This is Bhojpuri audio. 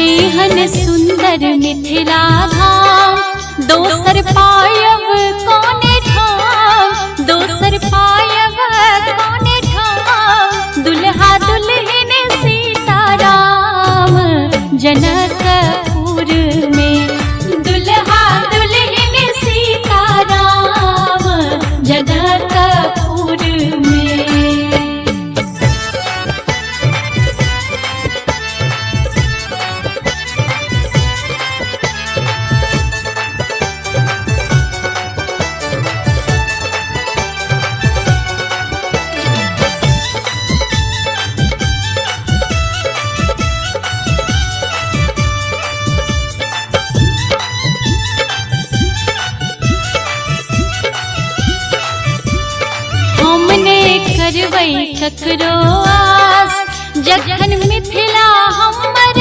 एहन सुंदर मिथिला धाम, दोसर पायब कौने ठाम, दोसर पायब कौने ठाम। दुल्हा दुल्हन सीताराम जनकपुर में, दुल्हा दुल्हन सीताराम जनकपुर में। हमने करबै ककरो आस, जखन मिथिला हम